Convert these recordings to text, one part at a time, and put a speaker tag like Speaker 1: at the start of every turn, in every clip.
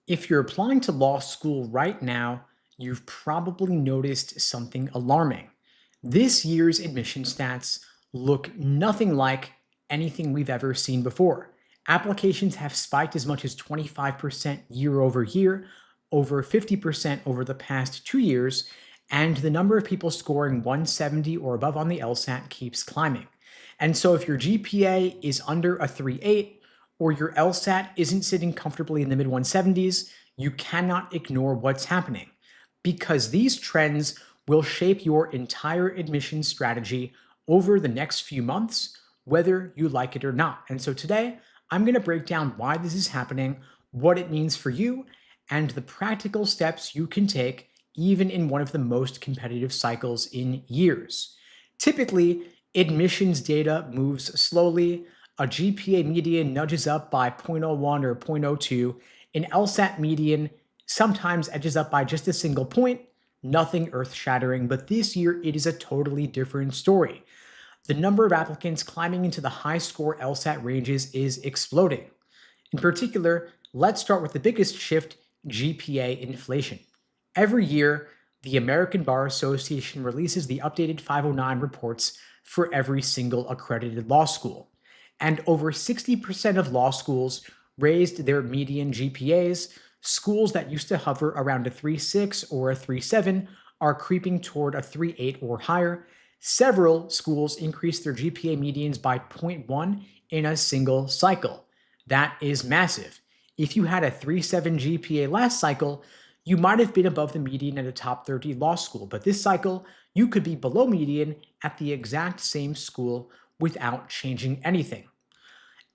Speaker 1: If you're applying to law school right now, you've probably noticed something alarming. This year's admission stats look nothing like anything we've ever seen before. Applications have spiked as much as 25% year over year, over 50% over the past 2 years, and the number of people scoring 170 or above on the LSAT keeps climbing. And so if your GPA is under a 3.8, or your LSAT isn't sitting comfortably in the mid 170s, you cannot ignore what's happening because these trends will shape your entire admissions strategy over the next few months, whether you like it or not. And so today, I'm going to break down why this is happening, what it means for you, and the practical steps you can take even in one of the most competitive cycles in years. Typically, admissions data moves slowly. A GPA median nudges up by 0.01 or 0.02. An LSAT median sometimes edges up by just a single point, nothing earth-shattering, but this year it is a totally different story. The number of applicants climbing into the high-score LSAT ranges is exploding. In particular, let's start with the biggest shift, GPA inflation. Every year, the American Bar Association releases the updated 509 reports for every single accredited law school. And over 60% of law schools raised their median GPAs. Schools that used to hover around a 3.6 or a 3.7 are creeping toward a 3.8 or higher. Several schools increased their GPA medians by 0.1 in a single cycle. That is massive. If you had a 3.7 GPA last cycle, you might have been above the median at a top 30 law school, but this cycle, you could be below median at the exact same school without changing anything.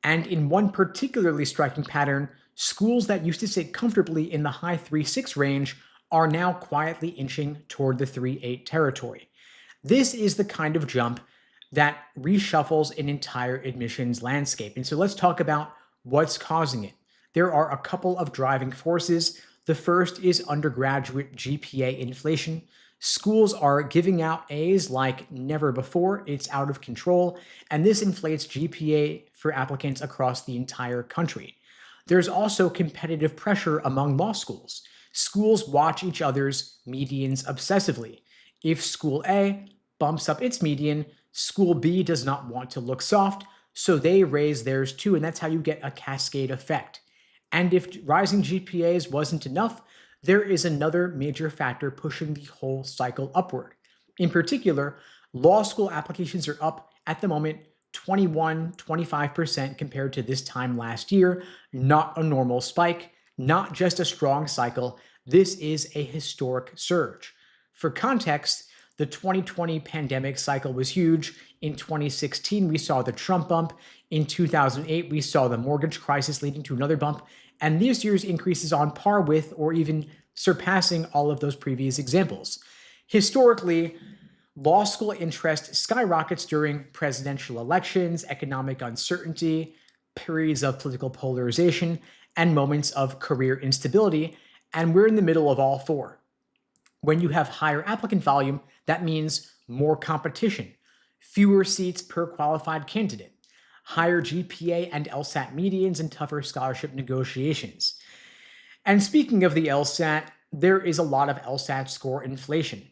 Speaker 1: And in one particularly striking pattern, schools that used to sit comfortably in the high 3.6 range are now quietly inching toward the 3.8 territory. This is the kind of jump that reshuffles an entire admissions landscape. And so let's talk about what's causing it. There are a couple of driving forces. The first is undergraduate GPA inflation. Schools are giving out A's like never before. It's out of control, and this inflates GPA for applicants across the entire country. There's also competitive pressure among law schools. Schools watch each other's medians obsessively. If School A bumps up its median, School B does not want to look soft, so they raise theirs too, and that's how you get a cascade effect. And if rising GPAs wasn't enough, there is another major factor pushing the whole cycle upward. In particular, law school applications are up at the moment 25% compared to this time last year. Not a normal spike, not just a strong cycle. This is a historic surge. For context, the 2020 pandemic cycle was huge. In 2016, we saw the Trump bump. In 2008, we saw the mortgage crisis leading to another bump. And this year's increase is on par with or even surpassing all of those previous examples. Historically, law school interest skyrockets during presidential elections, economic uncertainty, periods of political polarization, and moments of career instability, and we're in the middle of all four. When you have higher applicant volume, that means more competition, fewer seats per qualified candidate, higher GPA and LSAT medians, and tougher scholarship negotiations. And speaking of the LSAT, there is a lot of LSAT score inflation.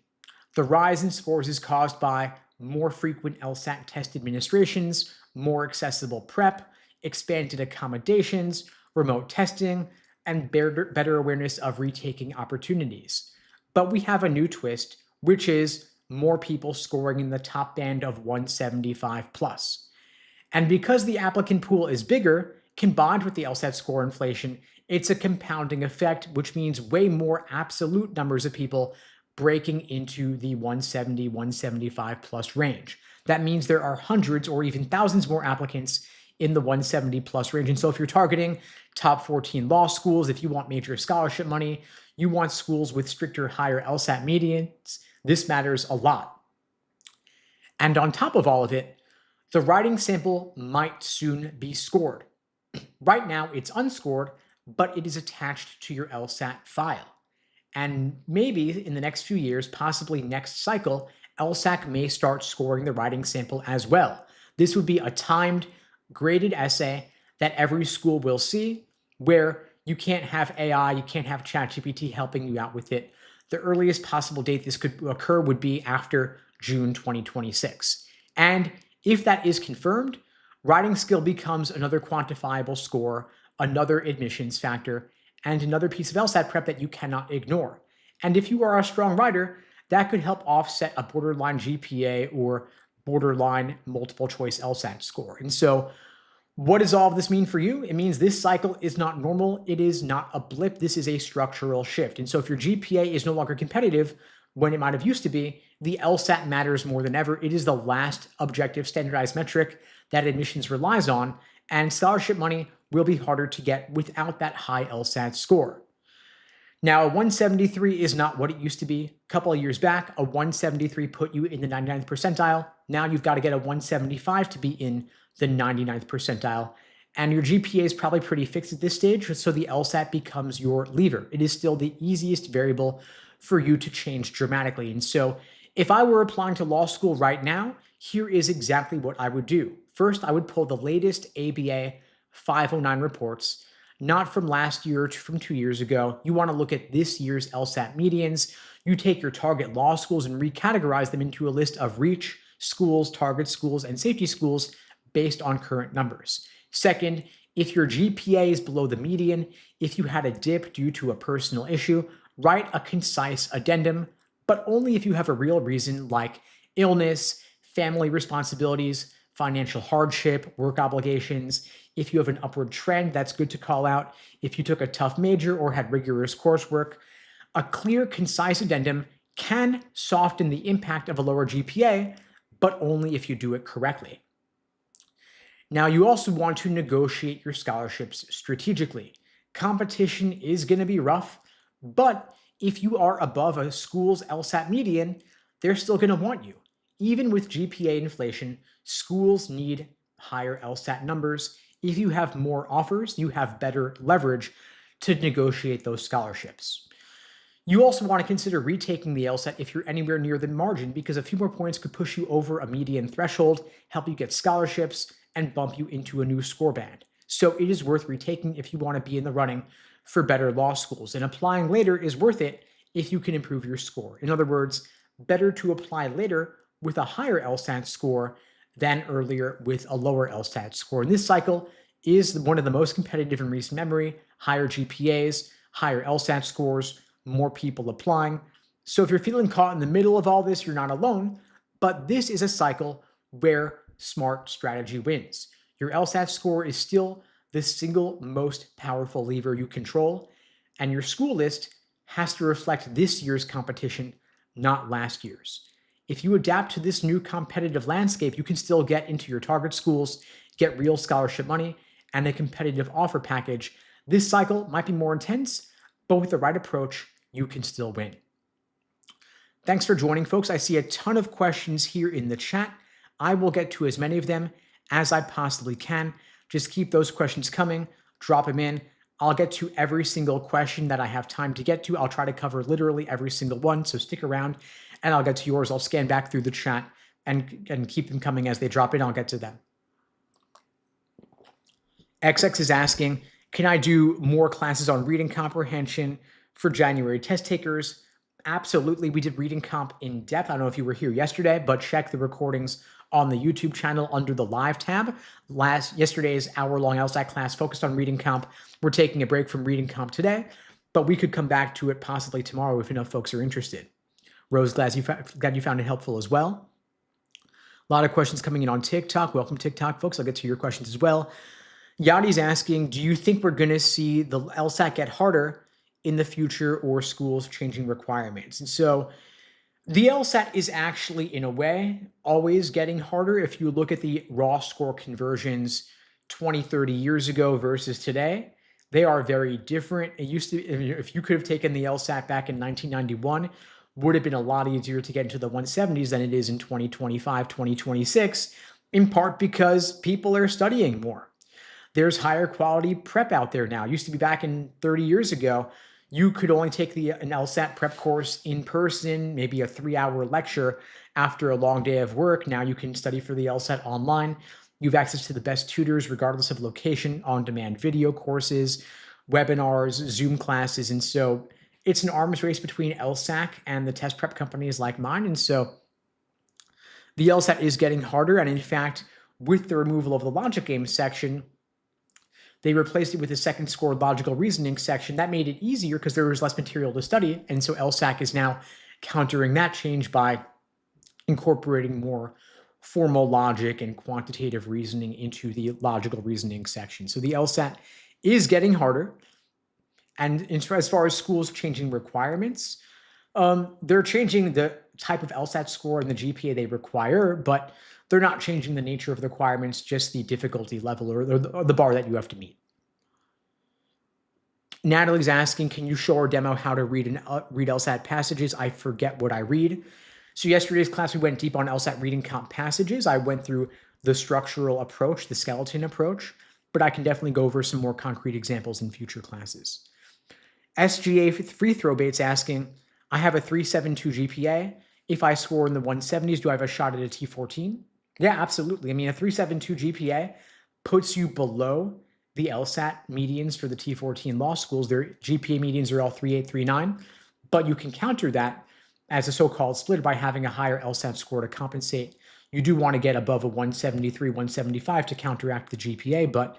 Speaker 1: The rise in scores is caused by more frequent LSAT test administrations, more accessible prep, expanded accommodations, remote testing, and better awareness of retaking opportunities. But we have a new twist, which is more people scoring in the top band of 175 plus. And because the applicant pool is bigger, combined with the LSAT score inflation, it's a compounding effect, which means way more absolute numbers of people breaking into the 170, 175 plus range. That means there are hundreds or even thousands more applicants in the 170 plus range. And so if you're targeting top 14 law schools, if you want major scholarship money, you want schools with stricter, higher LSAT medians, this matters a lot. And on top of all of it, the writing sample might soon be scored. Right now, it's unscored, but it is attached to your LSAT file. And maybe in the next few years, possibly next cycle, LSAC may start scoring the writing sample as well. This would be a timed, graded essay that every school will see, where You can't have AI, you can't have ChatGPT helping you out with it. The earliest possible date this could occur would be after June 2026. And if that is confirmed, writing skill becomes another quantifiable score, another admissions factor, and another piece of LSAT prep that you cannot ignore. And if you are a strong writer, that could help offset a borderline GPA or borderline multiple choice LSAT score. And so, what does all of this mean for you? It means this cycle is not normal. It is not a blip. This is a structural shift. And so if your GPA is no longer competitive when it might have used to be, the LSAT matters more than ever. It is the last objective standardized metric that admissions relies on, and scholarship money will be harder to get without that high LSAT score. Now, a 173 is not what it used to be. A couple of years back, a 173 put you in the 99th percentile. Now you've got to get a 175 to be in the 99th percentile. And your GPA is probably pretty fixed at this stage, so the LSAT becomes your lever. It is still the easiest variable for you to change dramatically. And so if I were applying to law school right now, here is exactly what I would do. First, I would pull the latest ABA 509 reports, not from last year or from 2 years ago. You want to look at this year's LSAT medians. You take your target law schools and recategorize them into a list of reach schools, target schools, and safety schools based on current numbers. Second, if your GPA is below the median, if you had a dip due to a personal issue, write a concise addendum, but only if you have a real reason like illness, family responsibilities, financial hardship, work obligations. If you have an upward trend, that's good to call out. If you took a tough major or had rigorous coursework, a clear, concise addendum can soften the impact of a lower GPA, but only if you do it correctly. Now, you also want to negotiate your scholarships strategically. Competition is going to be rough, but if you are above a school's LSAT median, they're still going to want you. Even with GPA inflation, schools need higher LSAT numbers. If you have more offers, you have better leverage to negotiate those scholarships. You also want to consider retaking the LSAT if you're anywhere near the margin, because a few more points could push you over a median threshold, help you get scholarships, and bump you into a new score band. So it is worth retaking if you want to be in the running for better law schools. And applying later is worth it if you can improve your score. In other words, better to apply later with a higher LSAT score than earlier with a lower LSAT score. And this cycle is one of the most competitive in recent memory. Higher GPAs, higher LSAT scores, more people applying. So if you're feeling caught in the middle of all this, you're not alone. But this is a cycle where smart strategy wins. Your LSAT score is still the single most powerful lever you control, and your school list has to reflect this year's competition, not last year's. If you adapt to this new competitive landscape, you can still get into your target schools, get real scholarship money, and a competitive offer package. This cycle might be more intense, but with the right approach, you can still win. Thanks for joining, folks. I see a ton of questions here in the chat. I will get to as many of them as I possibly can. Just keep those questions coming, drop them in. I'll get to every single question that I have time to get to. I'll try to cover literally every single one, so stick around and I'll get to yours. I'll scan back through the chat and keep them coming as they drop in. I'll get to them. XX is asking, can I do more classes on reading comprehension for January test takers? Absolutely. We did reading comp in depth. I don't know if you were here yesterday, but check the recordings on the YouTube channel under the live tab. Yesterday's hour-long LSAT class focused on reading comp. We're taking a break from reading comp today, but we could come back to it possibly tomorrow if enough folks are interested. Rose, glad you found it helpful as well. A lot of questions coming in on TikTok. Welcome, TikTok folks. I'll get to your questions as well. Yadi's asking, do you think we're going to see the LSAT get harder in the future or schools changing requirements? And so the LSAT is actually, in a way, always getting harder. If you look at the raw score conversions 20, 30 years ago versus today, they are very different. It used to, if you could have taken the LSAT back in 1991, would have been a lot easier to get into the 170s than it is in 2025, 2026, in part because people are studying more. There's higher quality prep out there now. It used to be back in 30 years ago, you could only take an LSAT prep course in person, maybe a 3-hour lecture after a long day of work. Now you can study for the LSAT online. You have access to the best tutors regardless of location, on-demand video courses, webinars, Zoom classes. And so it's an arms race between LSAC and the test prep companies like mine. And so the LSAT is getting harder. And in fact, with the removal of the logic games section, they replaced it with a second score logical reasoning section. That made it easier because there was less material to study. And so LSAC is now countering that change by incorporating more formal logic and quantitative reasoning into the logical reasoning section. So the LSAT is getting harder. And as far as schools changing requirements, they're changing the type of LSAT score and the GPA they require, but they're not changing the nature of the requirements, just the difficulty level or the bar that you have to meet. Natalie's asking, can you show or demo how to read LSAT passages? I forget what I read. So yesterday's class, we went deep on LSAT reading count passages. I went through the structural approach, the skeleton approach, but I can definitely go over some more concrete examples in future classes. SGA free throw bait's asking, I have a 3.72 GPA. If I score in the 170s, do I have a shot at a T14? Yeah, absolutely. I mean, a 3.72 GPA puts you below the LSAT medians for the T14 law schools. Their GPA medians are all 3.8, 3.9, but you can counter that as a so-called split by having a higher LSAT score to compensate. You do want to get above a 173, 175 to counteract the GPA, but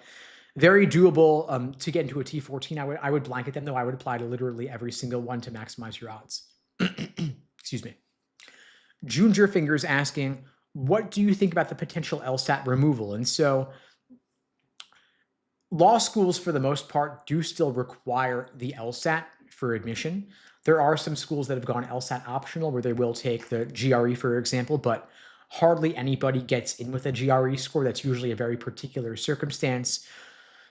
Speaker 1: very doable to get into a T14. I would blanket them, though. I would apply to literally every single one to maximize your odds. Excuse me. Junior Fingers asking, what do you think about the potential LSAT removal? And so law schools, for the most part, do still require the LSAT for admission. There are some schools that have gone LSAT optional where they will take the GRE, for example, but hardly anybody gets in with a GRE score. That's usually a very particular circumstance.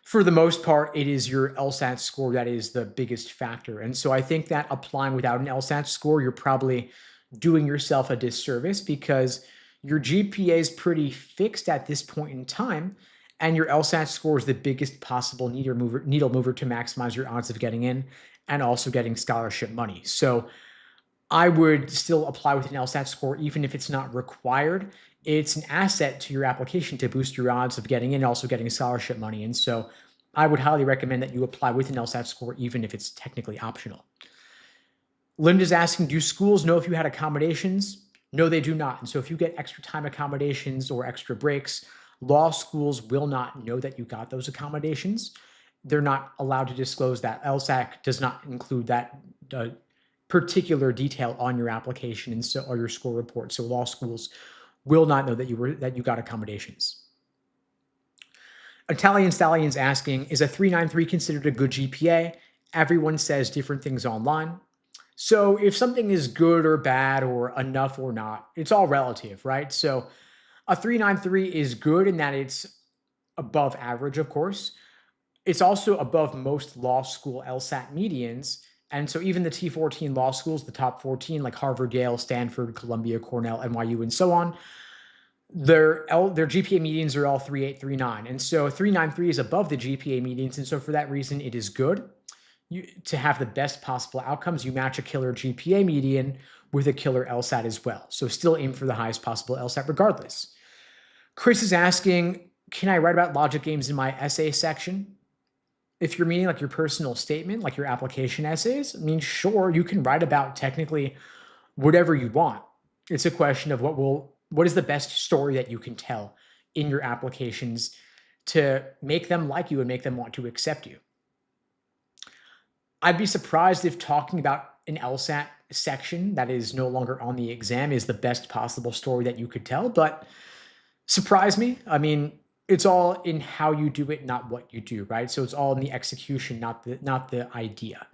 Speaker 1: For the most part, it is your LSAT score that is the biggest factor. And so I think that applying without an LSAT score, you're probably doing yourself a disservice because your GPA is pretty fixed at this point in time, and your LSAT score is the biggest possible needle mover to maximize your odds of getting in and also getting scholarship money. So I would still apply with an LSAT score, even if it's not required. It's an asset to your application to boost your odds of getting in and also getting scholarship money. And so I would highly recommend that you apply with an LSAT score, even if it's technically optional. Linda's asking, do schools know if you had accommodations? No, they do not. And so if you get extra time accommodations or extra breaks, law schools will not know that you got those accommodations. They're not allowed to disclose that. LSAC does not include that particular detail on your application and so or your score report. So law schools will not know that you got accommodations. Italian Stallion's asking, is a 3.93 considered a good GPA? Everyone says different things online. So if something is good or bad or enough or not, it's all relative, right? So a 3.93 is good in that it's above average, of course. It's also above most law school LSAT medians. And so even the T14 law schools, the top 14, like Harvard, Yale, Stanford, Columbia, Cornell, NYU, and so on, their GPA medians are all 3.8, 3.9. And so 3.93 is above the GPA medians. And so for that reason, it is good. To have the best possible outcomes, you match a killer GPA median with a killer LSAT as well. So still aim for the highest possible LSAT regardless. Chris is asking, can I write about logic games in my essay section? If you're meaning like your personal statement, like your application essays, I mean, sure, you can write about technically whatever you want. It's a question of what is the best story that you can tell in your applications to make them like you and make them want to accept you. I'd be surprised if talking about an LSAT section that is no longer on the exam is the best possible story that you could tell, but surprise me. I mean, it's all in how you do it, not what you do, right? So it's all in the execution, not the idea.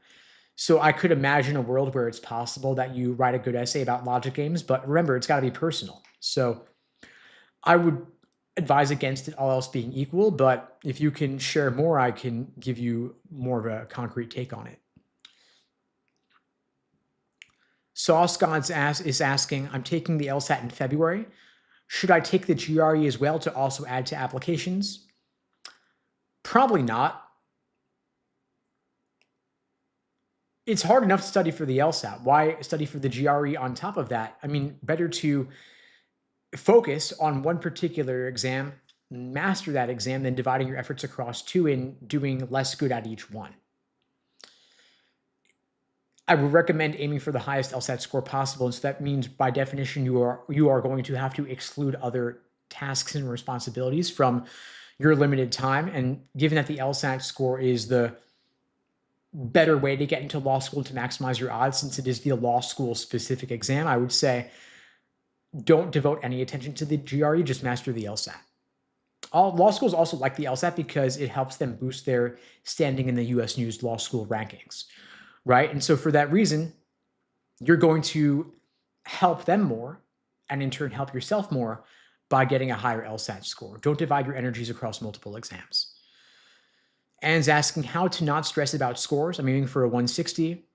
Speaker 1: So I could imagine a world where it's possible that you write a good essay about logic games, but remember, it's got to be personal. So I would advise against it, all else being equal, but if you can share more, I can give you more of a concrete take on it. Sauce Gods is asking, I'm taking the LSAT in February. Should I take the GRE as well to also add to applications? Probably not. It's hard enough to study for the LSAT. Why study for the GRE on top of that? I mean, better to focus on one particular exam, master that exam, than dividing your efforts across two and doing less good at each one. I would recommend aiming for the highest LSAT score possible. And so that means by definition, you are going to have to exclude other tasks and responsibilities from your limited time. And given that the LSAT score is the better way to get into law school to maximize your odds, since it is the law school specific exam, I would say don't devote any attention to the GRE, just master the LSAT. All law schools also like the LSAT because it helps them boost their standing in the US News Law School rankings, right? And so for that reason, you're going to help them more and in turn help yourself more by getting a higher LSAT score. Don't divide your energies across multiple exams. Anne's asking how to not stress about scores. I'm aiming for a 160,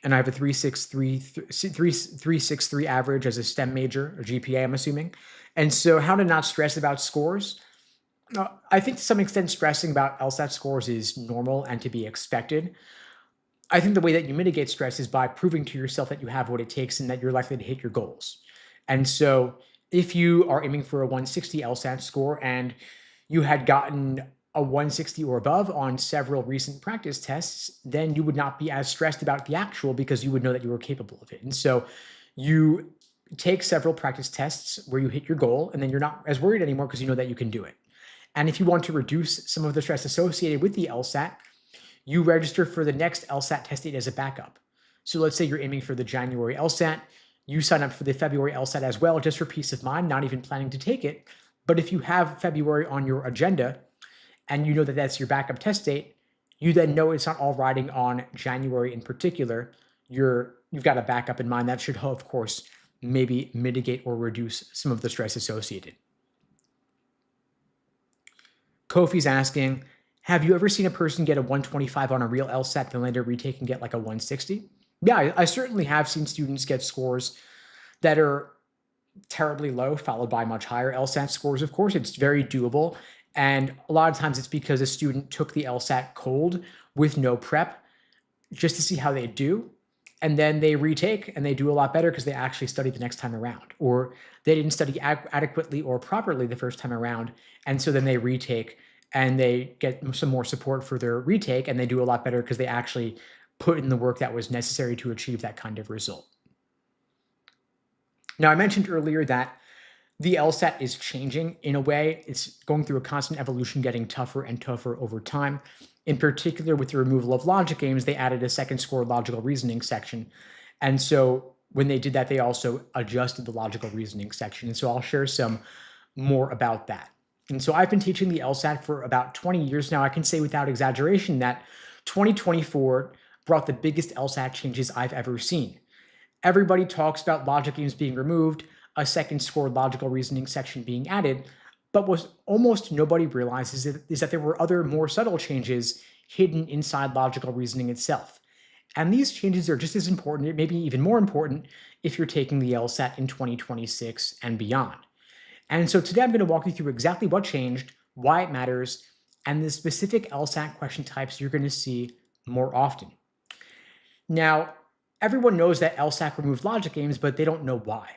Speaker 1: and I have a 363 average as a STEM major, or GPA, I'm assuming. And so how to not stress about scores. I think to some extent stressing about LSAT scores is normal and to be expected. I think the way that you mitigate stress is by proving to yourself that you have what it takes and that you're likely to hit your goals. And so if you are aiming for a 160 LSAT score and you had gotten a 160 or above on several recent practice tests, then you would not be as stressed about the actual because you would know that you were capable of it. And so you take several practice tests where you hit your goal, and then you're not as worried anymore because you know that you can do it. And if you want to reduce some of the stress associated with the LSAT, you register for the next LSAT test date as a backup. So let's say you're aiming for the January LSAT, you sign up for the February LSAT as well, just for peace of mind, not even planning to take it. But if you have February on your agenda, and you know that that's your backup test date, you then know it's not all riding on January in particular. You've got a backup in mind that should, of course, maybe mitigate or reduce some of the stress associated. Kofi's asking, have you ever seen a person get a 125 on a real LSAT, then later retake and get like a 160? Yeah, I certainly have seen students get scores that are terribly low, followed by much higher LSAT scores, of course. It's very doable. And a lot of times it's because a student took the LSAT cold with no prep just to see how they do. And then they retake and they do a lot better because they actually studied the next time around, or they didn't study adequately or properly the first time around. And so then they retake and they get some more support for their retake and they do a lot better because they actually put in the work that was necessary to achieve that kind of result. Now, I mentioned earlier that the LSAT is changing in a way. It's going through a constant evolution, getting tougher and tougher over time. In particular, with the removal of logic games, they added a second score logical reasoning section. And so when they did that, they also adjusted the logical reasoning section. And so I'll share some more about that. And so I've been teaching the LSAT for about 20 years now. I can say without exaggeration that 2024 brought the biggest LSAT changes I've ever seen. Everybody talks about logic games being removed, a second score logical reasoning section being added, but what almost nobody realizes is that there were other more subtle changes hidden inside logical reasoning itself. And these changes are just as important, maybe even more important, if you're taking the LSAT in 2026 and beyond. And so today I'm going to walk you through exactly what changed, why it matters, and the specific LSAT question types you're going to see more often. Now, everyone knows that LSAC removed logic games, but they don't know why.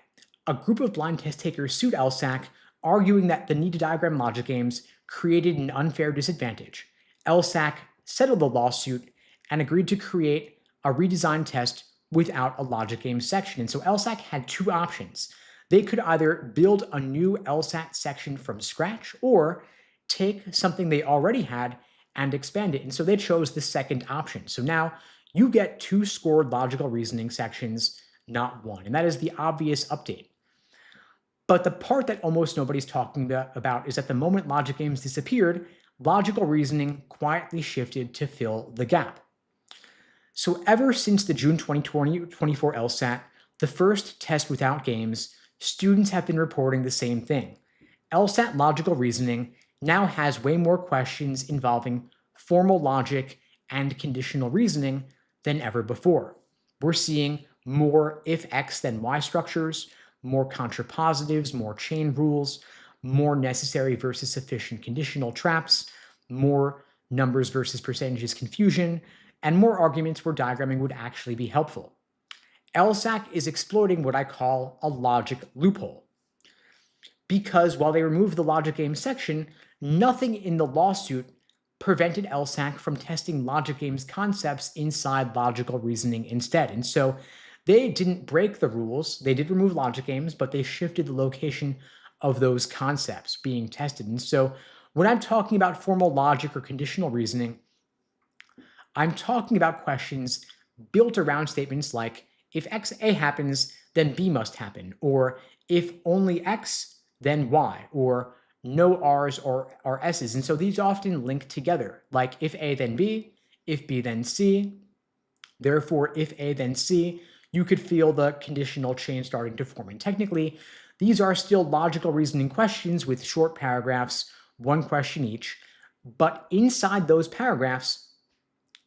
Speaker 1: A group of blind test takers sued LSAC, arguing that the need to diagram logic games created an unfair disadvantage. LSAC settled the lawsuit and agreed to create a redesigned test without a logic game section. And so LSAC had two options. They could either build a new LSAT section from scratch or take something they already had and expand it. And so they chose the second option. So now you get two scored logical reasoning sections, not one. And that is the obvious update. But the part that almost nobody's talking about is that the moment logic games disappeared, logical reasoning quietly shifted to fill the gap. So ever since the June 2024 LSAT, the first test without games, students have been reporting the same thing. LSAT logical reasoning now has way more questions involving formal logic and conditional reasoning than ever before. We're seeing more if X then Y structures, more contrapositives, more chain rules, more necessary versus sufficient conditional traps, more numbers versus percentages confusion, and more arguments where diagramming would actually be helpful. LSAC is exploiting what I call a logic loophole. Because while they removed the logic game section, nothing in the lawsuit prevented LSAC from testing logic games concepts inside logical reasoning instead. And so they didn't break the rules. They did remove logic games, but they shifted the location of those concepts being tested. And so when I'm talking about formal logic or conditional reasoning, I'm talking about questions built around statements like, if XA happens, then B must happen, or if only X, then Y, or no R's or S's. And so these often link together, like if A, then B, if B, then C. Therefore, if A, then C, you could feel the conditional chain starting to form. And technically, these are still logical reasoning questions with short paragraphs, one question each. But inside those paragraphs,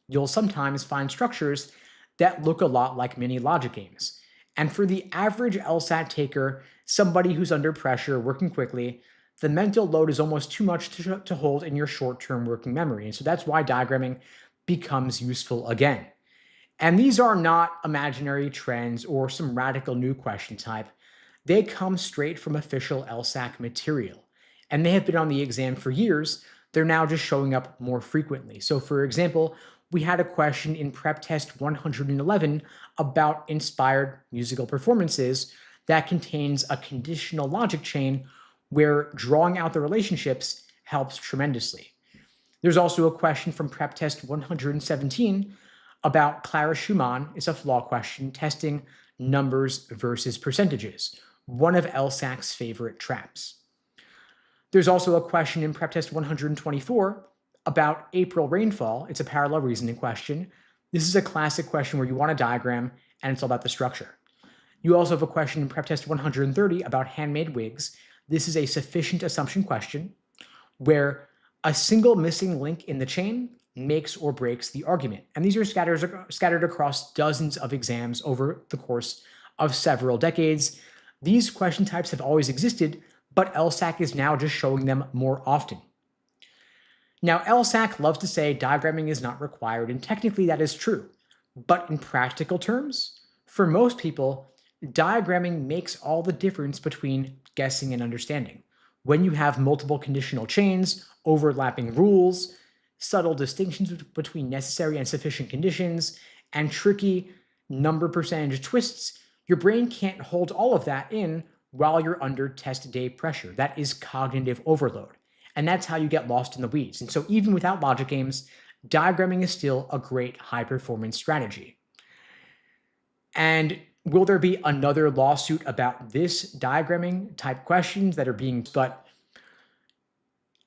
Speaker 1: you'll sometimes find structures that look a lot like mini logic games. And for the average LSAT taker, somebody who's under pressure, working quickly, the mental load is almost too much to hold in your short-term working memory. And so that's why diagramming becomes useful again. And these are not imaginary trends or some radical new question type. They come straight from official LSAC material. And they have been on the exam for years. They're now just showing up more frequently. So for example, we had a question in Prep Test 111 about inspired musical performances that contains a conditional logic chain where drawing out the relationships helps tremendously. There's also a question from Prep Test 117 about Clara Schumann. It's a flaw question testing numbers versus percentages, one of LSAC's favorite traps. There's also a question in Prep Test 124 about April rainfall. It's a parallel reasoning question. This is a classic question where you want a diagram and it's all about the structure. You also have a question in Prep Test 130 about handmade wigs. This is a sufficient assumption question where a single missing link in the chain makes or breaks the argument. And these are scattered across dozens of exams over the course of several decades. These question types have always existed, but LSAC is now just showing them more often. Now, LSAC loves to say diagramming is not required, and technically that is true. But in practical terms, for most people, diagramming makes all the difference between guessing and understanding. When you have multiple conditional chains, overlapping rules, subtle distinctions between necessary and sufficient conditions, and tricky number percentage twists, your brain can't hold all of that in while you're under test day pressure. That is cognitive overload. And that's how you get lost in the weeds. And so even without logic games, diagramming is still a great high-performance strategy. And will there be another lawsuit about this diagramming type questions that are being, but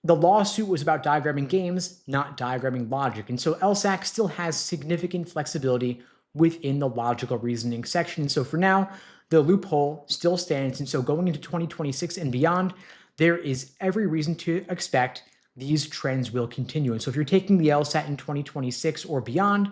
Speaker 1: the lawsuit was about diagramming games, not diagramming logic. And so LSAC still has significant flexibility within the logical reasoning section. So for now, the loophole still stands. And so going into 2026 and beyond, there is every reason to expect these trends will continue. And so if you're taking the LSAT in 2026 or beyond,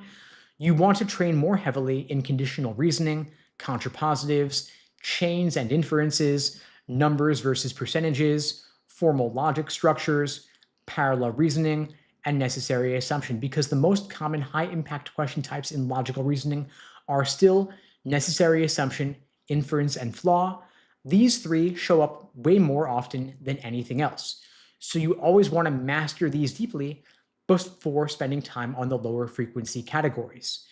Speaker 1: you want to train more heavily in conditional reasoning, contrapositives, chains and inferences, numbers versus percentages, formal logic structures, parallel reasoning, and necessary assumption, because the most common high-impact question types in logical reasoning are still necessary assumption, inference, and flaw. These three show up way more often than anything else. So you always want to master these deeply before spending time on the lower frequency categories.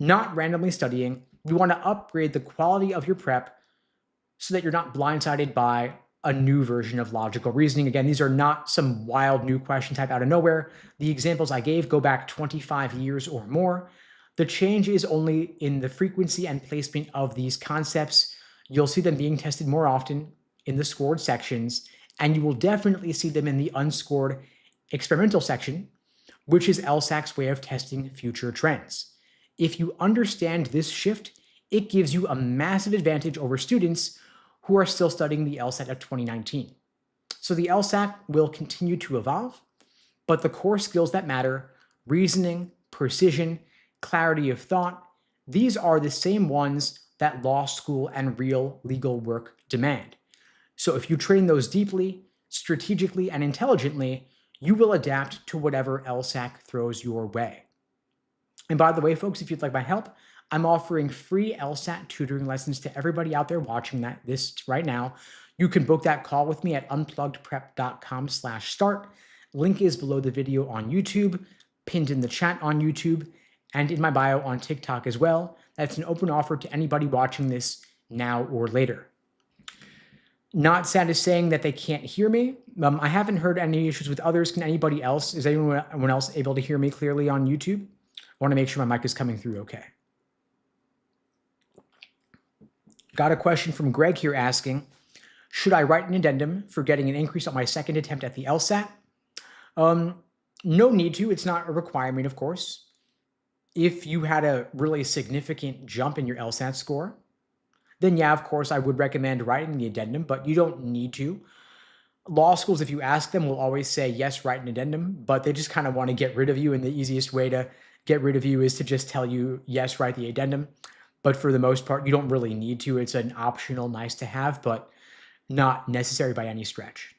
Speaker 1: Not randomly studying, you want to upgrade the quality of your prep so that you're not blindsided by a new version of logical reasoning. Again, these are not some wild new question type out of nowhere. The examples I gave go back 25 years or more. The change is only in the frequency and placement of these concepts. You'll see them being tested more often in the scored sections, and you will definitely see them in the unscored experimental section, which is LSAC's way of testing future trends. If you understand this shift, it gives you a massive advantage over students who are still studying the LSAT of 2019. So the LSAT will continue to evolve, but the core skills that matter, reasoning, precision, clarity of thought, these are the same ones that law school and real legal work demand. So if you train those deeply, strategically, and intelligently, you will adapt to whatever LSAC throws your way. And by the way, folks, if you'd like my help, I'm offering free LSAT tutoring lessons to everybody out there watching this right now. You can book that call with me at unpluggedprep.com/start. Link is below the video on YouTube, pinned in the chat on YouTube, and in my bio on TikTok as well. That's an open offer to anybody watching this now or later. Not sad is saying that they can't hear me. I haven't heard any issues with others. Can anybody else? Is anyone else able to hear me clearly on YouTube? I want to make sure my mic is coming through okay. Got a question from Greg here asking, should I write an addendum for getting an increase on my second attempt at the LSAT? No need to. It's not a requirement, of course. If you had a really significant jump in your LSAT score, then yeah, of course, I would recommend writing the addendum, but you don't need to. Law schools, if you ask them, will always say, yes, write an addendum, but they just kind of want to get rid of you. And the easiest way to get rid of you is to just tell you, yes, write the addendum. But for the most part, you don't really need to. It's an optional nice to have, but not necessary by any stretch.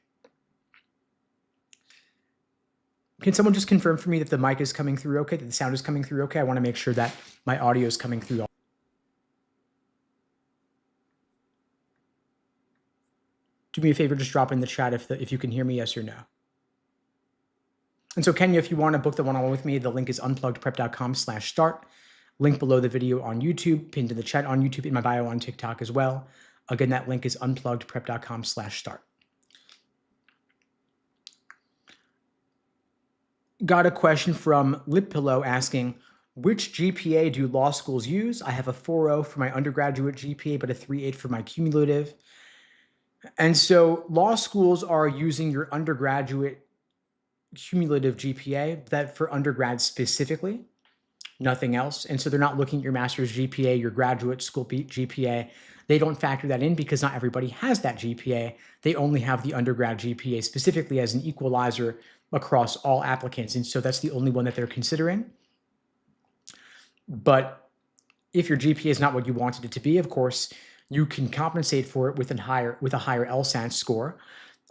Speaker 1: Can someone just confirm for me that the mic is coming through okay, that the sound is coming through okay? I want to make sure that my audio is coming through. Do me a favor, just drop in the chat if you can hear me, yes or no. And so Kenya, if you want to book the one-on-one with me, the link is unpluggedprep.com/start. Link below the video on YouTube, pinned in the chat on YouTube, in my bio on TikTok as well. Again, that link is unpluggedprep.com/start. Got a question from Lip Pillow asking, which GPA do law schools use? I have a 4.0 for my undergraduate GPA, but a 3.8 for my cumulative. And so law schools are using your undergraduate cumulative GPA, that for undergrad specifically, nothing else. And so they're not looking at your master's GPA, your graduate school GPA. They don't factor that in because not everybody has that GPA. They only have the undergrad GPA specifically as an equalizer across all applicants. And so that's the only one that they're considering. But if your GPA is not what you wanted it to be, of course, you can compensate for it with a higher LSAT score.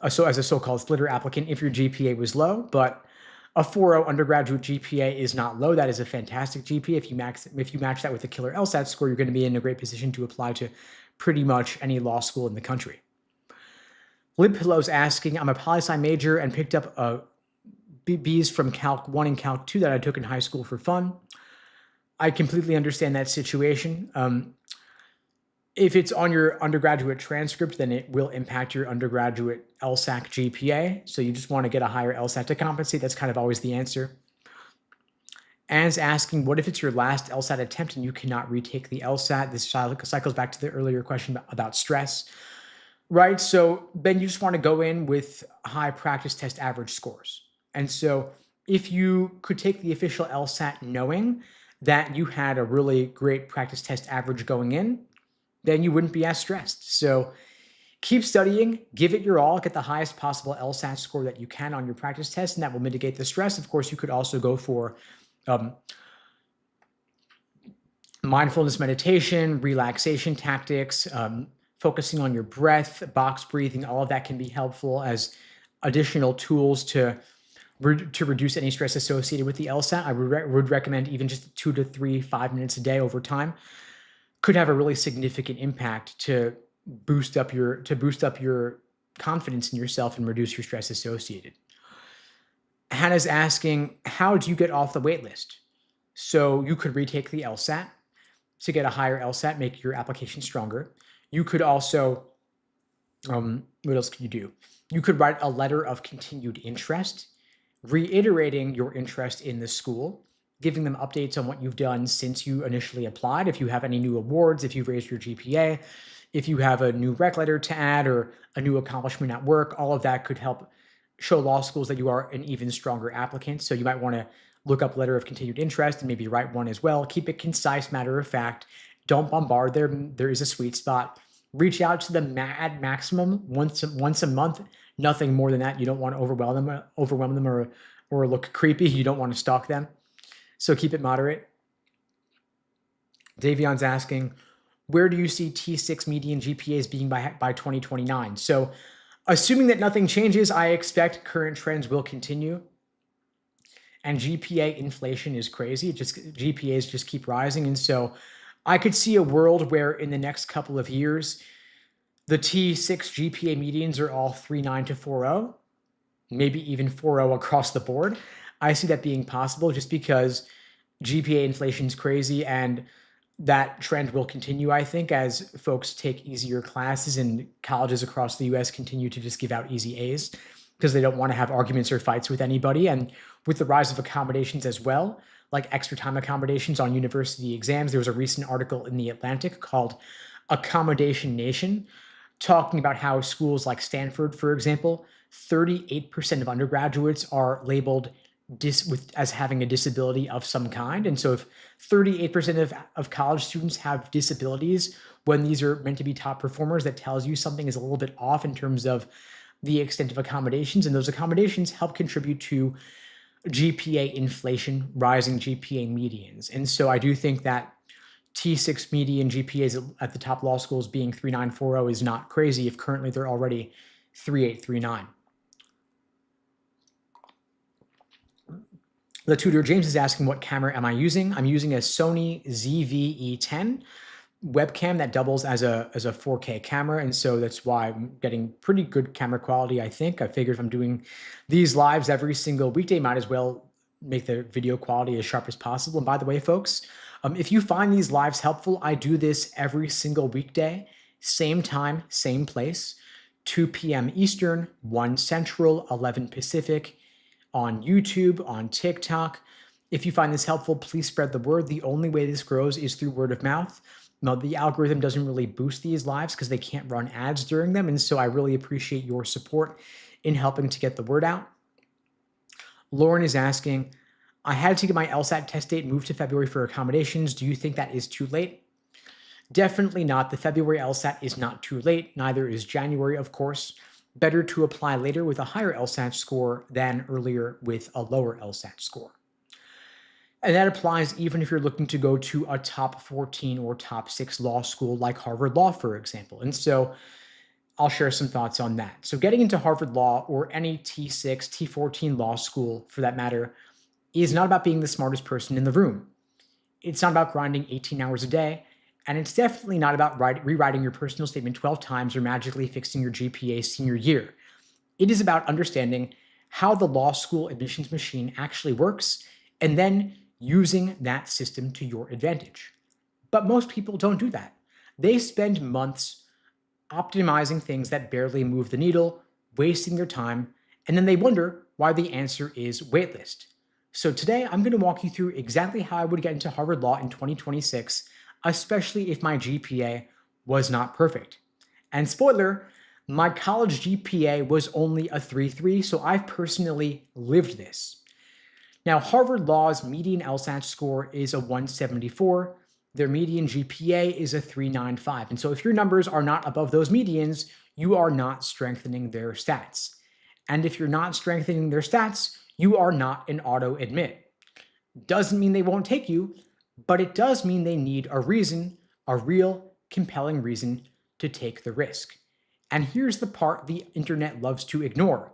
Speaker 1: So as a so-called splitter applicant, if your GPA was low, but a 4.0 undergraduate GPA is not low. That is a fantastic GPA. If you match that with a killer LSAT score, you're going to be in a great position to apply to pretty much any law school in the country. Lib Pillow's asking, I'm a poli-sci major and picked up B's from Calc 1 and Calc 2 that I took in high school for fun. I completely understand that situation. If it's on your undergraduate transcript, then it will impact your undergraduate LSAC GPA. So you just want to get a higher LSAT to compensate. That's kind of always the answer. Anne's asking, what if it's your last LSAT attempt and you cannot retake the LSAT? This cycles back to the earlier question about stress, right? So then you just want to go in with high practice test average scores. And so if you could take the official LSAT knowing that you had a really great practice test average going in, then you wouldn't be as stressed. So keep studying, give it your all, get the highest possible LSAT score that you can on your practice test, and that will mitigate the stress. Of course, you could also go for mindfulness meditation, relaxation tactics, focusing on your breath, box breathing, all of that can be helpful as additional tools to reduce any stress associated with the LSAT. I would recommend even just 2 to 3, 5 minutes a day over time could have a really significant impact to boost up your confidence in yourself and reduce your stress associated. Hannah's asking, how do you get off the wait list? So you could retake the LSAT to get a higher LSAT, make your application stronger. You could also, what else could you do? You could write a letter of continued interest, reiterating your interest in the school, giving them updates on what you've done since you initially applied. If you have any new awards, if you've raised your GPA, if you have a new rec letter to add or a new accomplishment at work, all of that could help show law schools that you are an even stronger applicant. So you might want to look up letter of continued interest and maybe write one as well. Keep it concise, matter of fact. Don't bombard them. There is a sweet spot. Reach out to them at maximum once a month. Nothing more than that. You don't want to overwhelm them or look creepy. You don't want to stalk them. So keep it moderate. Davion's asking, where do you see T6 median GPAs being by 2029? So assuming that nothing changes, I expect current trends will continue. And GPA inflation is crazy. GPAs just keep rising. And so I could see a world where in the next couple of years, the T6 GPA medians are all 3.9 to 4.0. maybe even 4.0 across the board. I see that being possible just because GPA inflation is crazy, and that trend will continue, I think, as folks take easier classes and colleges across the US continue to just give out easy A's because they don't want to have arguments or fights with anybody. And with the rise of accommodations as well, like extra time accommodations on university exams, there was a recent article in The Atlantic called Accommodation Nation, talking about how schools like Stanford, for example, 38% of undergraduates are labeled as having a disability of some kind. And so if 38% of college students have disabilities when these are meant to be top performers, that tells you something is a little bit off in terms of the extent of accommodations. And those accommodations help contribute to GPA inflation, rising GPA medians. And so I do think that T6 median GPAs at the top law schools being 3.940 is not crazy if currently they're already 3.839. The tutor James is asking, what camera am I using? I'm using a Sony ZV-E10 webcam that doubles as a 4K camera, and so that's why I'm getting pretty good camera quality, I think. I figured if I'm doing these lives every single weekday, might as well make the video quality as sharp as possible. And by the way, folks, if you find these lives helpful, I do this every single weekday, same time, same place, 2 p.m. Eastern, 1 Central, 11 Pacific, on YouTube, on TikTok. If you find this helpful, please spread the word. The only way this grows is through word of mouth. Now, the algorithm doesn't really boost these lives because they can't run ads during them, and so I really appreciate your support in helping to get the word out. Lauren is asking, I had to get my LSAT test date moved to February for accommodations. Do you think that is too late? Definitely not. The February LSAT is not too late. Neither is January, of course. Better to apply later with a higher LSAT score than earlier with a lower LSAT score. And that applies even if you're looking to go to a top 14 or top 6 law school like Harvard Law, for example. And so I'll share some thoughts on that. So getting into Harvard Law or any T6, T14 law school for that matter is not about being the smartest person in the room. It's not about grinding 18 hours a day. And it's definitely not about rewriting your personal statement 12 times or magically fixing your GPA senior year. It is about understanding how the law school admissions machine actually works and then using that system to your advantage. But most people don't do that. They spend months optimizing things that barely move the needle, wasting their time, and then they wonder why the answer is waitlist. So today I'm going to walk you through exactly how I would get into Harvard Law in 2026, especially if my GPA was not perfect. And spoiler, my college GPA was only a 3.3, so I've personally lived this. Now, Harvard Law's median LSAT score is a 174. Their median GPA is a 3.95. And so if your numbers are not above those medians, you are not strengthening their stats. And if you're not strengthening their stats, you are not an auto admit. Doesn't mean they won't take you, but it does mean they need a reason, a real compelling reason to take the risk. And here's the part the internet loves to ignore.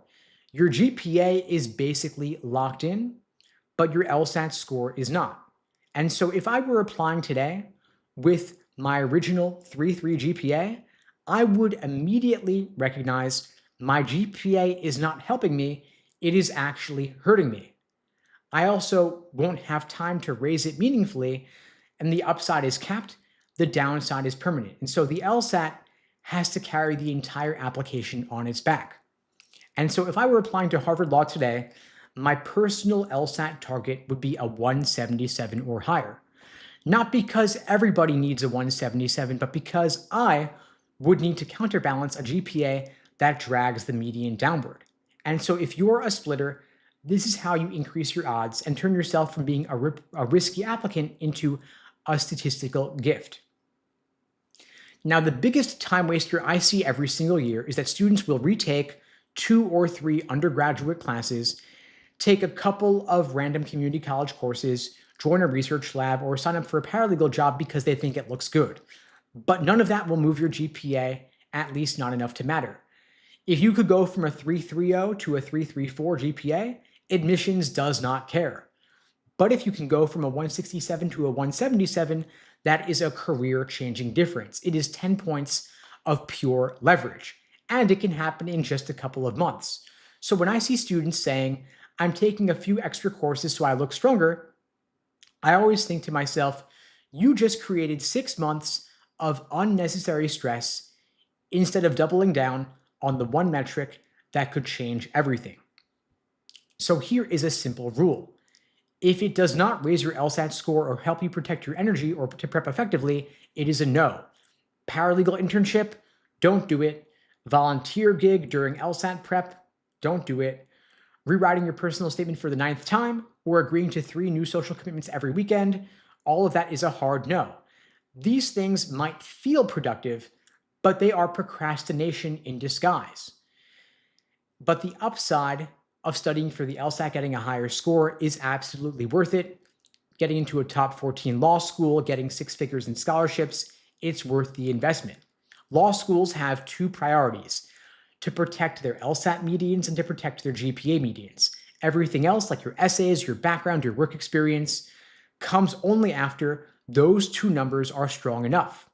Speaker 1: Your GPA is basically locked in, but your LSAT score is not. And so if I were applying today with my original 3.3 GPA, I would immediately recognize my GPA is not helping me, it is actually hurting me. I also won't have time to raise it meaningfully, and the upside is capped, the downside is permanent. And so the LSAT has to carry the entire application on its back. And so if I were applying to Harvard Law today, my personal LSAT target would be a 177 or higher. Not because everybody needs a 177, but because I would need to counterbalance a GPA that drags the median downward. And so if you're a splitter, this is how you increase your odds and turn yourself from being a risky applicant into a statistical gift. Now, the biggest time waster I see every single year is that students will retake 2 or 3 undergraduate classes, take a couple of random community college courses, join a research lab, or sign up for a paralegal job because they think it looks good. But none of that will move your GPA, at least not enough to matter. If you could go from a 3.30 to a 3.34 GPA, admissions does not care. But if you can go from a 167 to a 177, that is a career-changing difference. It is 10 points of pure leverage, and it can happen in just a couple of months. So when I see students saying, I'm taking a few extra courses so I look stronger, I always think to myself, you just created 6 months of unnecessary stress instead of doubling down on the one metric that could change everything. So here is a simple rule. If it does not raise your LSAT score or help you protect your energy or to prep effectively, it is a no. Paralegal internship, don't do it. Volunteer gig during LSAT prep, don't do it. Rewriting your personal statement for the 9th time or agreeing to 3 new social commitments every weekend, all of that is a hard no. These things might feel productive, but they are procrastination in disguise. But the upside of studying for the LSAT, getting a higher score, is absolutely worth it. Getting into a top 14 law school, getting 6 figures in scholarships, it's worth the investment. Law schools have 2 priorities: to protect their LSAT medians and to protect their GPA medians. Everything else, like your essays, your background, your work experience, comes only after those 2 numbers are strong enough.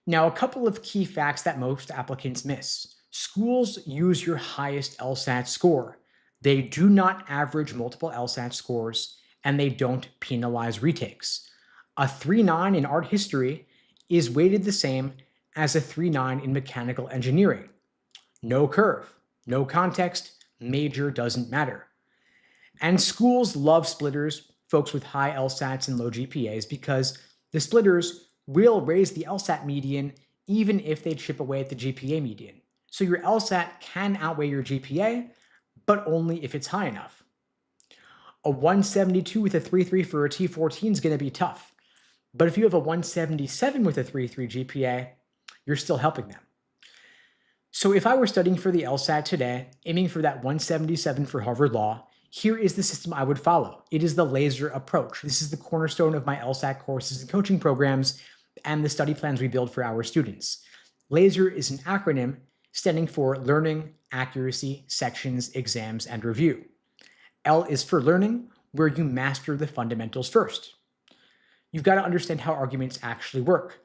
Speaker 1: Now, a couple of key facts that most applicants miss. Schools use your highest LSAT score. They do not average multiple LSAT scores, and they don't penalize retakes. A 3.9 in art history is weighted the same as a 3.9 in mechanical engineering. No curve, no context, major doesn't matter. And schools love splitters, folks with high LSATs and low GPAs, because the splitters will raise the LSAT median even if they chip away at the GPA median. So your LSAT can outweigh your GPA, but only if it's high enough. A 172 with a 3.3 for a T14 is going to be tough. But if you have a 177 with a 3.3 GPA, you're still helping them. So if I were studying for the LSAT today, aiming for that 177 for Harvard Law, here is the system I would follow. It is the LASER approach. This is the cornerstone of my LSAT courses and coaching programs and the study plans we build for our students. LASER is an acronym standing for Learning, Accuracy, Sections, Exams, and Review. L is for learning, where you master the fundamentals first. You've got to understand how arguments actually work.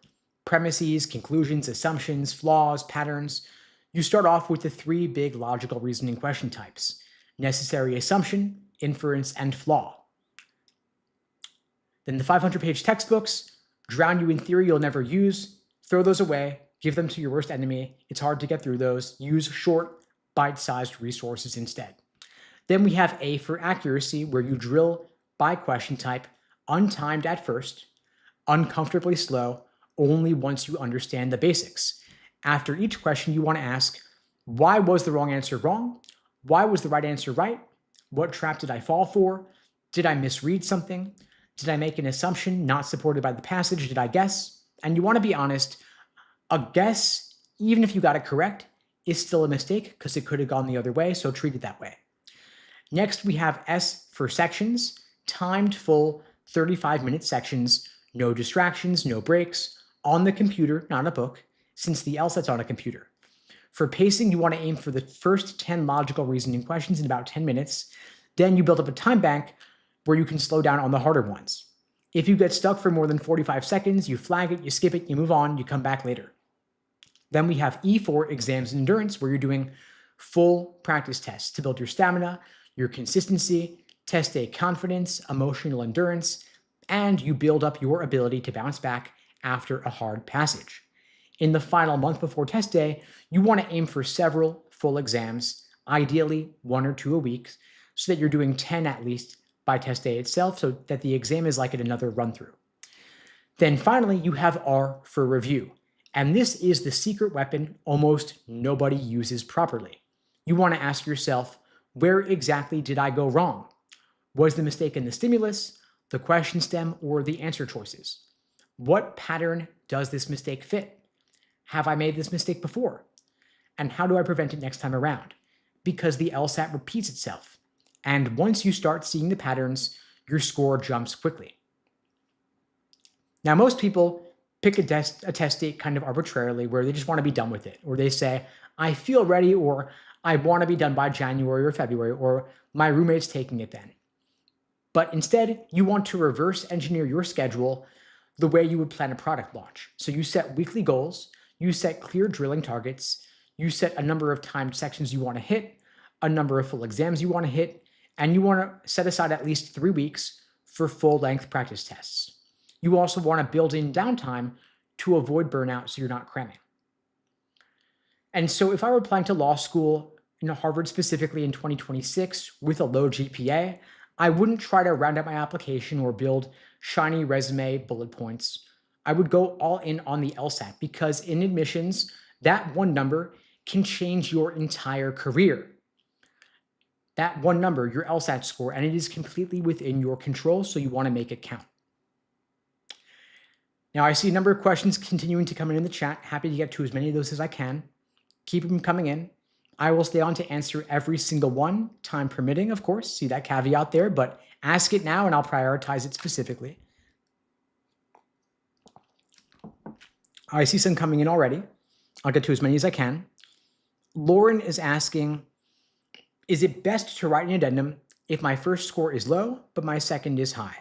Speaker 1: Premises, conclusions, assumptions, flaws, patterns. You start off with the 3 big logical reasoning question types: necessary assumption, inference, and flaw. Then the 500-page textbooks drown you in theory you'll never use. Throw those away. Give them to your worst enemy. It's hard to get through those. Use short, bite-sized resources instead. Then we have A for accuracy, where you drill by question type, untimed at first, uncomfortably slow, only once you understand the basics. After each question, you want to ask, why was the wrong answer wrong? Why was the right answer right? What trap did I fall for? Did I misread something? Did I make an assumption not supported by the passage? Did I guess? And you want to be honest. A guess, even if you got it correct, is still a mistake because it could have gone the other way, so treat it that way. Next, we have S for sections, timed full 35-minute sections, no distractions, no breaks, on the computer, not a book, since the LSAT's on a computer. For pacing, you want to aim for the first 10 logical reasoning questions in about 10 minutes. Then you build up a time bank where you can slow down on the harder ones. If you get stuck for more than 45 seconds, you flag it, you skip it, you move on, you come back later. Then we have E for exams and endurance, where you're doing full practice tests to build your stamina, your consistency, test day confidence, emotional endurance, and you build up your ability to bounce back after a hard passage. In the final month before test day, you want to aim for several full exams, ideally 1 or 2 a week, so that you're doing 10 at least by test day itself, so that the exam is like another run-through. Then finally, you have R for review. And this is the secret weapon almost nobody uses properly. You want to ask yourself, where exactly did I go wrong? Was the mistake in the stimulus, the question stem, or the answer choices? What pattern does this mistake fit? Have I made this mistake before? And how do I prevent it next time around? Because the LSAT repeats itself. And once you start seeing the patterns, your score jumps quickly. Now, most people pick a test date kind of arbitrarily where they just want to be done with it. Or they say, I feel ready, or I want to be done by January or February, or my roommate's taking it then. But instead, you want to reverse engineer your schedule the way you would plan a product launch. So you set weekly goals, you set clear drilling targets, you set a number of timed sections you want to hit, a number of full exams you want to hit, and you want to set aside at least 3 weeks for full-length practice tests. You also want to build in downtime to avoid burnout so you're not cramming. And so if I were applying to law school, Harvard specifically in 2026 with a low GPA, I wouldn't try to round out my application or build shiny resume bullet points. I would go all in on the LSAT because in admissions, that one number can change your entire career. That one number, your LSAT score, and it is completely within your control, so you want to make it count. Now, I see a number of questions continuing to come in the chat. Happy to get to as many of those as I can. Keep them coming in. I will stay on to answer every single one, time permitting, of course. See that caveat there, but ask it now and I'll prioritize it specifically. I see some coming in already. I'll get to as many as I can. Lauren is asking, is it best to write an addendum if my first score is low, but my second is high?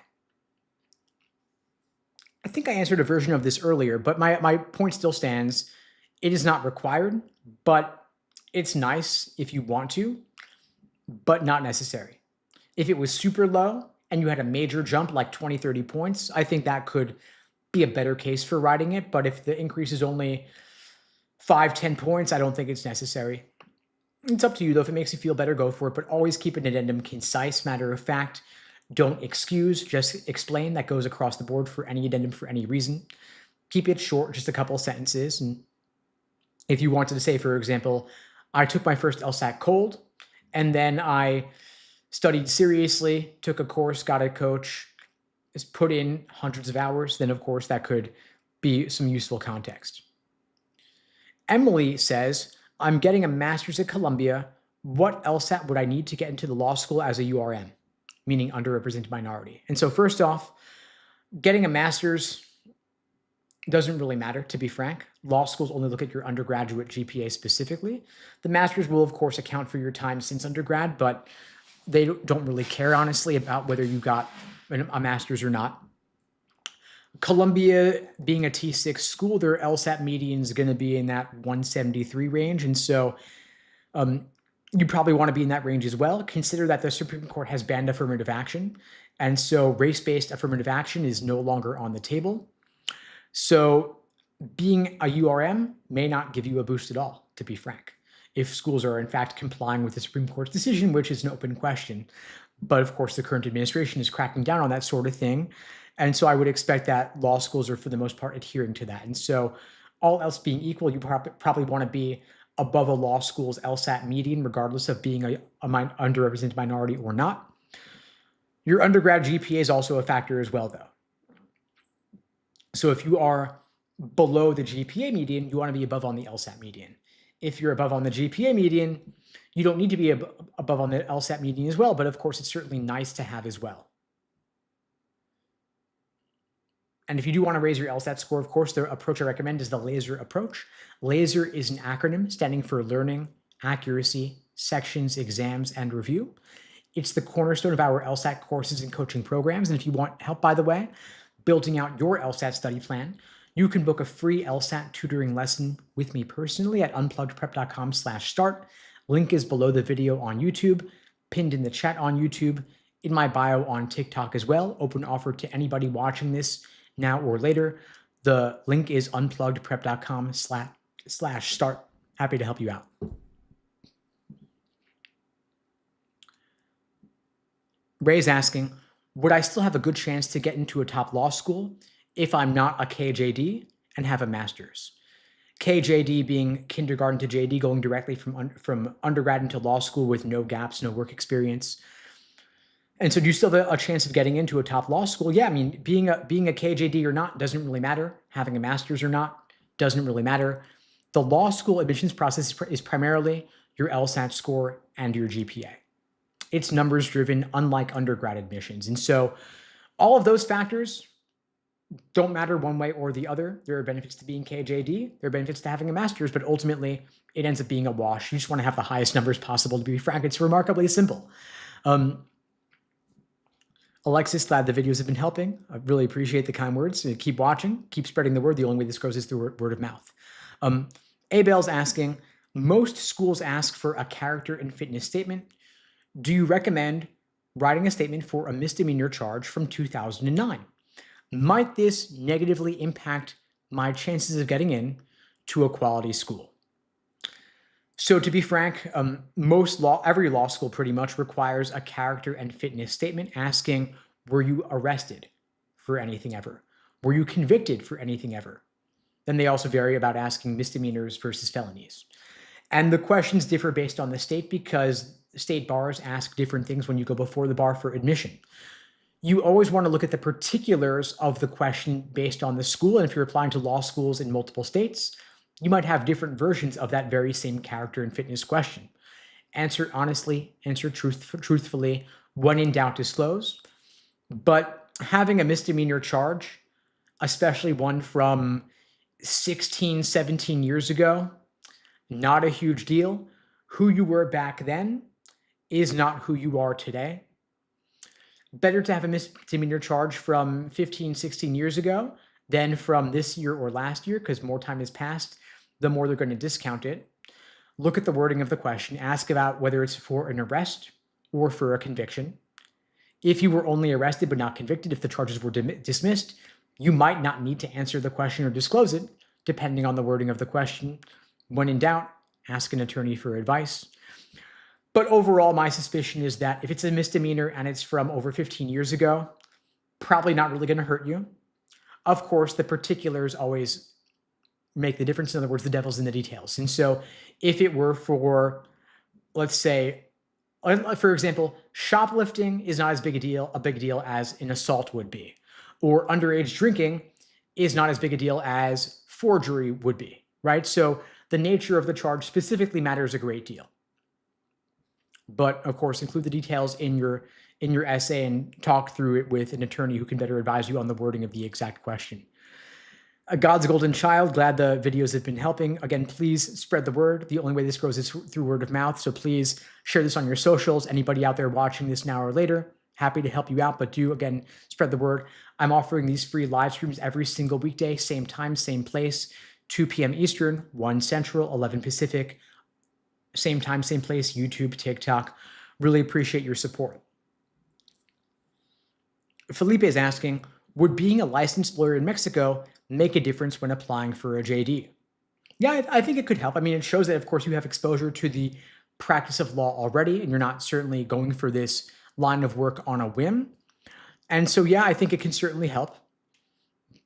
Speaker 1: I think I answered a version of this earlier, but my point still stands. It is not required, but it's nice if you want to, but not necessary. If it was super low and you had a major jump like 20, 30 points, I think that could be a better case for writing it. But if the increase is only 5, 10 points, I don't think it's necessary. It's up to you though. If it makes you feel better, go for it, but always keep an addendum concise, matter of fact. Don't excuse, just explain. That goes across the board for any addendum for any reason. Keep it short, just a couple of sentences. And if you wanted to say, for example, I took my first LSAT cold, and then I studied seriously, took a course, got a coach, put in hundreds of hours, then of course that could be some useful context. Emily says, I'm getting a master's at Columbia. What LSAT would I need to get into the law school as a URM? Meaning underrepresented minority. And so first off, getting a master's doesn't really matter, to be frank. Law schools only look at your undergraduate GPA specifically. The master's will, of course, account for your time since undergrad, but they don't really care, honestly, about whether you got a master's or not. Columbia, being a T6 school, their LSAT median is going to be in that 173 range. And so you probably want to be in that range as well. Consider that the Supreme Court has banned affirmative action. And so race-based affirmative action is no longer on the table. So being a URM may not give you a boost at all, to be frank, if schools are in fact complying with the Supreme Court's decision, which is an open question. But of course, the current administration is cracking down on that sort of thing. And so I would expect that law schools are, for the most part, adhering to that. And so all else being equal, you probably want to be above a law school's LSAT median, regardless of being a underrepresented minority or not. Your undergrad GPA is also a factor as well, though. So if you are below the GPA median, you want to be above on the LSAT median. If you're above on the GPA median, you don't need to be above on the LSAT median as well, but of course, it's certainly nice to have as well. And if you do want to raise your LSAT score, of course, the approach I recommend is the LASER approach. LASER is an acronym standing for Learning, Accuracy, Sections, Exams, and Review. It's the cornerstone of our LSAT courses and coaching programs. And if you want help, by the way, building out your LSAT study plan, you can book a free LSAT tutoring lesson with me personally at unpluggedprep.com/start. Link is below the video on YouTube, pinned in the chat on YouTube, in my bio on TikTok as well. Open offer to anybody watching this now or later. The link is unpluggedprep.com/start. Happy to help you out. Ray's asking, would I still have a good chance to get into a top law school if I'm not a KJD and have a master's? KJD being kindergarten to JD, going directly from undergrad into law school with no gaps, no work experience. And so do you still have a chance of getting into a top law school? Yeah, I mean, being a KJD or not doesn't really matter. Having a master's or not doesn't really matter. The law school admissions process is primarily your LSAT score and your GPA. It's numbers driven, unlike undergrad admissions. And so all of those factors don't matter one way or the other. There are benefits to being KJD. There are benefits to having a master's, but ultimately it ends up being a wash. You just want to have the highest numbers possible. To be frank, it's remarkably simple. Alexis, glad the videos have been helping. I really appreciate the kind words. Keep watching, keep spreading the word. The only way this grows is through word of mouth. Abel's asking, Most schools ask for a character and fitness statement. Do you recommend writing a statement for a misdemeanor charge from 2009? Might this negatively impact my chances of getting in to a quality school? So to be frank, every law school pretty much requires a character and fitness statement asking, were you arrested for anything ever? Were you convicted for anything ever? Then they also vary about asking misdemeanors versus felonies. And the questions differ based on the state because state bars ask different things when you go before the bar for admission. You always want to look at the particulars of the question based on the school. And if you're applying to law schools in multiple states, you might have different versions of that very same character and fitness question. Answer honestly, answer truthfully. When in doubt, disclose. But having a misdemeanor charge, especially one from 16, 17 years ago, not a huge deal. Who you were back then is not who you are today. Better to have a misdemeanor charge from 15, 16 years ago than from this year or last year, because more time has passed, the more they're going to discount it. Look at the wording of the question. Ask about whether it's for an arrest or for a conviction. If you were only arrested but not convicted, if the charges were dismissed, you might not need to answer the question or disclose it, depending on the wording of the question. When in doubt, ask an attorney for advice. But overall, my suspicion is that if it's a misdemeanor and it's from over 15 years ago, probably not really going to hurt you. Of course, the particulars always make the difference. In other words, the devil's in the details. And so if it were for, let's say, for example, shoplifting is not as big a deal as an assault would be, or underage drinking is not as big a deal as forgery would be, right? So the nature of the charge specifically matters a great deal. But of course, include the details in your essay and talk through it with an attorney who can better advise you on the wording of the exact question. God's golden child, glad the videos have been helping. Again, please spread the word. The only way this grows is through word of mouth. So please share this on your socials. Anybody out there watching this now or later, happy to help you out, but do, again, spread the word. I'm offering these free live streams every single weekday, same time, same place, 2 p.m. Eastern, 1 Central, 11 Pacific. Same time, same place, YouTube, TikTok. Really appreciate your support. Felipe is asking, would being a licensed lawyer in Mexico make a difference when applying for a JD? Yeah, I think it could help. I mean, it shows that, of course, you have exposure to the practice of law already, and you're not certainly going for this line of work on a whim. And so, yeah, I think it can certainly help.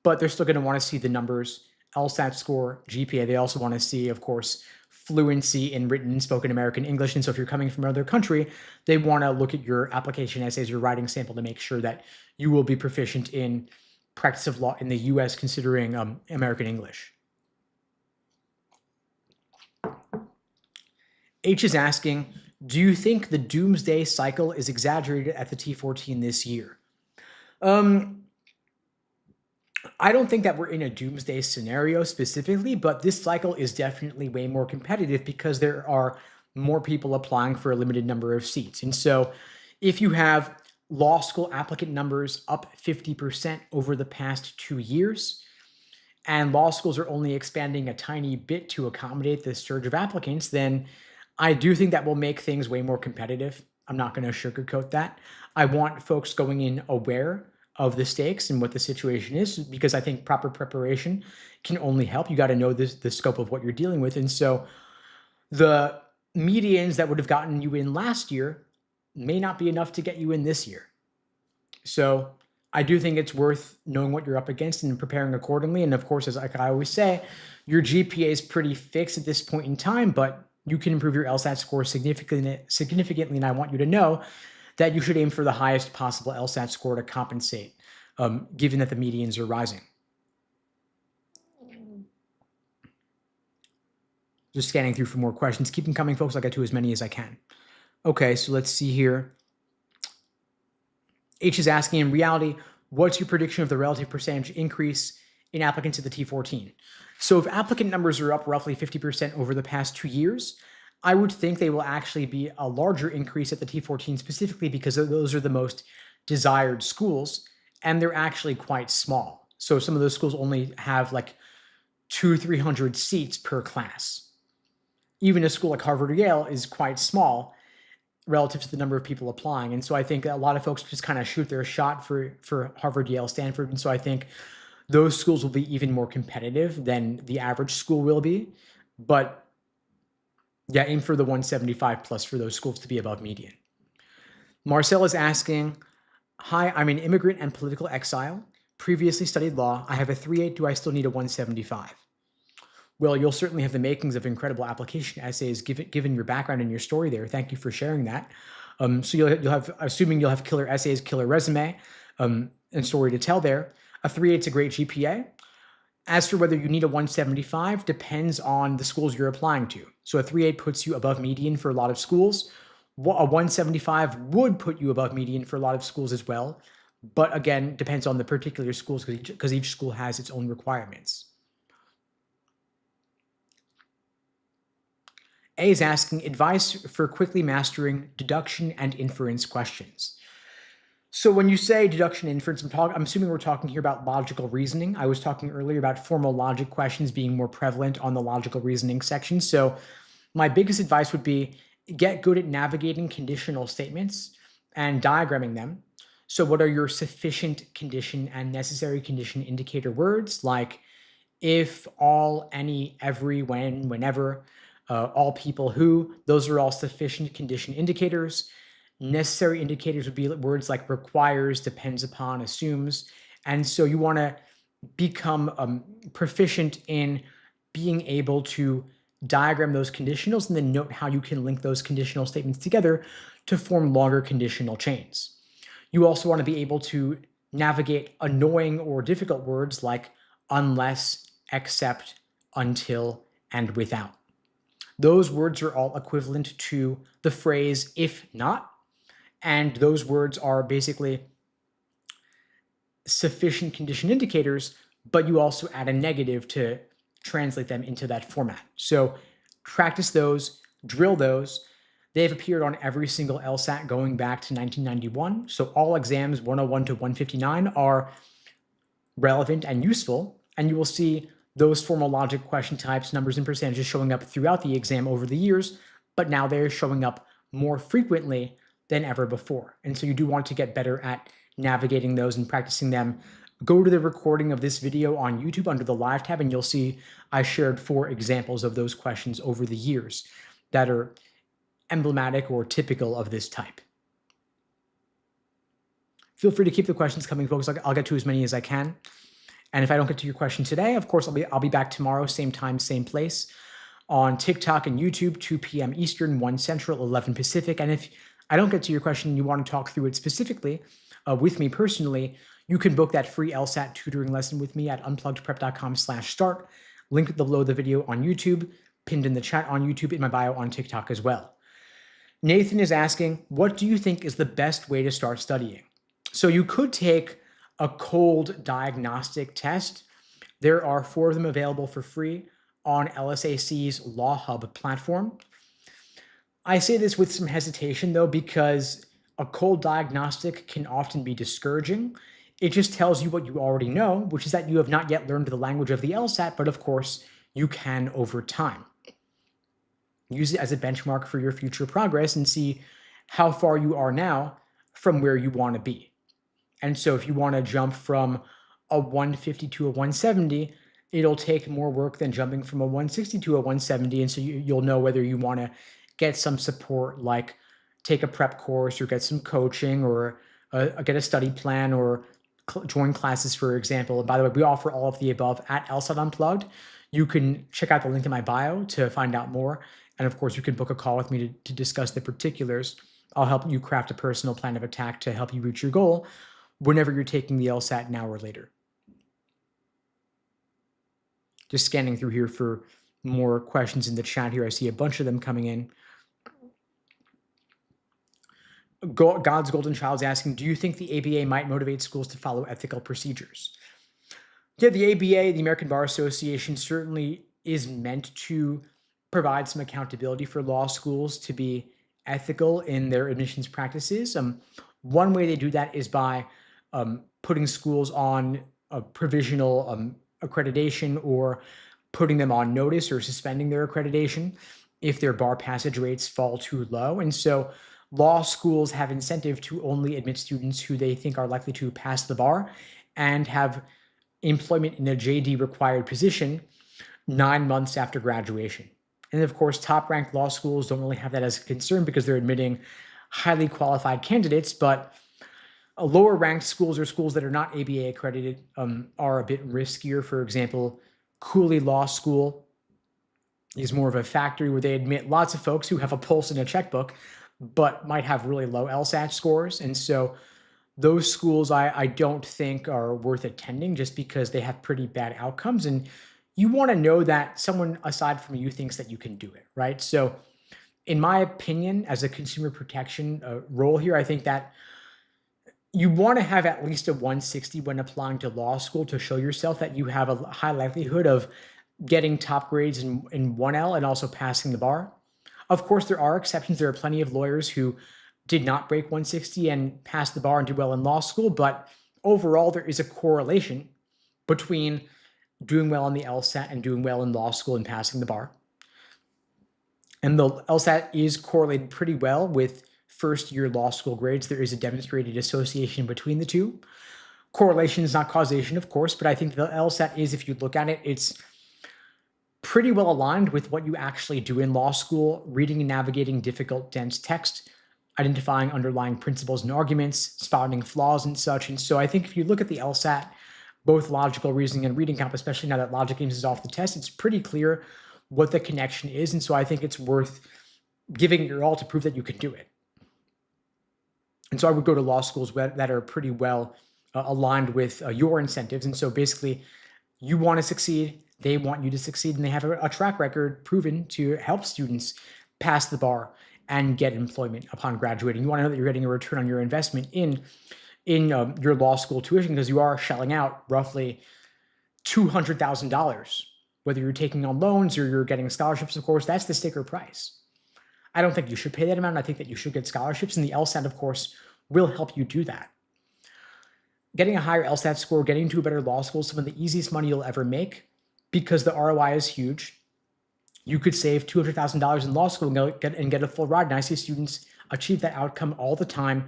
Speaker 1: But they're still going to want to see the numbers, LSAT score, GPA. They also want to see, of course, fluency in written and spoken American English. And so if you're coming from another country, they want to look at your application essays, your writing sample to make sure that you will be proficient in practice of law in the US considering American English. H is asking, do you think the doomsday cycle is exaggerated at the T14 this year? I don't think that we're in a doomsday scenario specifically, but this cycle is definitely way more competitive because there are more people applying for a limited number of seats. And so if you have law school applicant numbers up 50% over the past 2 years, and law schools are only expanding a tiny bit to accommodate this surge of applicants, then I do think that will make things way more competitive. I'm not going to sugarcoat that. I want folks going in aware of the stakes and what the situation is, because I think proper preparation can only help. You got to know the scope of what you're dealing with. And so the medians that would have gotten you in last year may not be enough to get you in this year. So I do think it's worth knowing what you're up against and preparing accordingly. And of course, as I always say, your GPA is pretty fixed at this point in time, but you can improve your LSAT score significantly. And I want you to know that you should aim for the highest possible LSAT score to compensate, given that the medians are rising. Just scanning through for more questions. Keep them coming, folks. I'll get to as many as I can. Okay, so let's see here. H is asking, in reality, what's your prediction of the relative percentage increase in applicants at the T14? So if applicant numbers are up roughly 50% over the past 2 years, I would think they will actually be a larger increase at the T14 specifically because those are the most desired schools, and they're actually quite small. So some of those schools only have like 200-300 seats per class. even a school like Harvard or Yale is quite small relative to the number of people applying. And so I think a lot of folks just kind of shoot their shot for Harvard, Yale, Stanford. And so I think those schools will be even more competitive than the average school will be. But yeah, aim for the 175 plus for those schools to be above median. Marcel is asking, hi, I'm an immigrant and political exile. Previously studied law. I have a 3.8. Do I still need a 175? Well, you'll certainly have the makings of incredible application essays given your background and your story there. Thank you for sharing that. So you'll have, assuming you'll have killer essays, killer resume, and story to tell there. A 3.8 is a great GPA. As for whether you need a 175, depends on the schools you're applying to. So a 3.8 puts you above median for a lot of schools. A 175 would put you above median for a lot of schools as well. But again, depends on the particular schools because each school has its own requirements. A is asking advice for quickly mastering deduction and inference questions. So when you say deduction and inference, I'm assuming we're talking here about logical reasoning. I was talking earlier about formal logic questions being more prevalent on the logical reasoning section. So my biggest advice would be get good at navigating conditional statements and diagramming them. So what are your sufficient condition and necessary condition indicator words like if, all, any, every, when, whenever, all people who? Those are all sufficient condition indicators. Necessary indicators would be words like requires, depends upon, assumes. And so you want to become proficient in being able to diagram those conditionals and then note how you can link those conditional statements together to form longer conditional chains. You also want to be able to navigate annoying or difficult words like unless, except, until, and without. Those words are all equivalent to the phrase if not, and those words are basically sufficient condition indicators, but you also add a negative to translate them into that format. So practice those, drill those. They've appeared on every single LSAT going back to 1991. So all exams 101 to 159 are relevant and useful, and you will see those formal logic question types, numbers, and percentages showing up throughout the exam over the years, but now they're showing up more frequently than ever before. And so you do want to get better at navigating those and practicing them. Go to the recording of this video on YouTube under the live tab, and you'll see I shared 4 examples of those questions over the years that are emblematic or typical of this type. Feel free to keep the questions coming, folks. I'll get to as many as I can. And if I don't get to your question today, of course, I'll be back tomorrow, same time, same place, on TikTok and YouTube, 2 p.m. Eastern, 1 Central, 11 Pacific. And if I don't get to your question and you want to talk through it specifically with me personally, you can book that free LSAT tutoring lesson with me at unpluggedprep.com/start. Link below the video on YouTube, pinned in the chat on YouTube, in my bio on TikTok as well. Nathan is asking, what do you think is the best way to start studying? So you could take a cold diagnostic test. There are 4 of them available for free on LSAC's Law Hub platform. I say this with some hesitation though, because a cold diagnostic can often be discouraging. It just tells you what you already know, which is that you have not yet learned the language of the LSAT, but of course you can over time. Use it as a benchmark for your future progress and see how far you are now from where you want to be. And so if you want to jump from a 150 to a 170, it'll take more work than jumping from a 160 to a 170. And so you'll know whether you want to get some support, like take a prep course or get some coaching or get a study plan or join classes, for example. And by the way, we offer all of the above at LSAT Unplugged. You can check out the link in my bio to find out more. And of course, you can book a call with me to discuss the particulars. I'll help you craft a personal plan of attack to help you reach your goal whenever you're taking the LSAT, now or later. Just scanning through here for more questions in the chat here. I see a bunch of them coming in. God's Golden Child's asking, do you think the ABA might motivate schools to follow ethical procedures? Yeah, the ABA, the American Bar Association, certainly is meant to provide some accountability for law schools to be ethical in their admissions practices. One way they do that is by putting schools on a provisional accreditation or putting them on notice or suspending their accreditation. if their bar passage rates fall too low. And so law schools have incentive to only admit students who they think are likely to pass the bar and have employment in a JD required position 9 months after graduation. And of course, top ranked law schools don't really have that as a concern because they're admitting highly qualified candidates, but lower ranked schools or schools that are not ABA accredited are a bit riskier. For example, Cooley Law School is more of a factory where they admit lots of folks who have a pulse and a checkbook, but might have really low LSAT scores. And so those schools I don't think are worth attending just because they have pretty bad outcomes. And you want to know that someone aside from you thinks that you can do it, right? So in my opinion, as a consumer protection role here, I think that you want to have at least a 160 when applying to law school to show yourself that you have a high likelihood of getting top grades in 1L and also passing the bar. Of course, there are exceptions. There are plenty of lawyers who did not break 160 and pass the bar and do well in law school, but overall, there is a correlation between doing well on the LSAT and doing well in law school and passing the bar. And the LSAT is correlated pretty well with first-year law school grades. There is a demonstrated association between the two. Correlation is not causation, of course, but I think the LSAT is, if you look at it, it's pretty well aligned with what you actually do in law school, reading and navigating difficult, dense text, identifying underlying principles and arguments, spotting flaws and such. And so I think if you look at the LSAT, both logical reasoning and reading comp, especially now that logic games is off the test, it's pretty clear what the connection is. And so I think it's worth giving it your all to prove that you can do it. And so I would go to law schools that are pretty well aligned with your incentives. And so basically, you want to succeed, they want you to succeed, and they have a track record proven to help students pass the bar and get employment upon graduating. You want to know that you're getting a return on your investment in your law school tuition because you are shelling out roughly $200,000. Whether you're taking on loans or you're getting scholarships, of course, that's the sticker price. I don't think you should pay that amount. I think that you should get scholarships, and the LSAT, of course, will help you do that. Getting a higher LSAT score, getting to a better law school is some of the easiest money you'll ever make because the ROI is huge. You could save $200,000 in law school and get a full ride. And I see students achieve that outcome all the time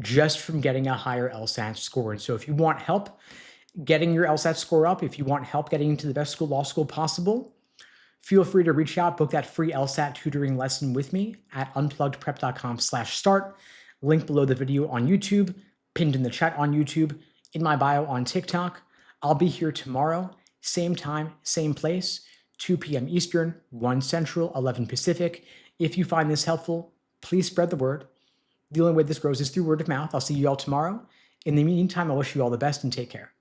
Speaker 1: just from getting a higher LSAT score. And so if you want help getting your LSAT score up, if you want help getting into the best law school possible, feel free to reach out, book that free LSAT tutoring lesson with me at unpluggedprep.com/start. Link below the video on YouTube, pinned in the chat on YouTube, in my bio on TikTok. I'll be here tomorrow, same time, same place, 2 p.m. Eastern, 1 Central, 11 Pacific. If you find this helpful, please spread the word. The only way this grows is through word of mouth. I'll see you all tomorrow. In the meantime, I wish you all the best and take care.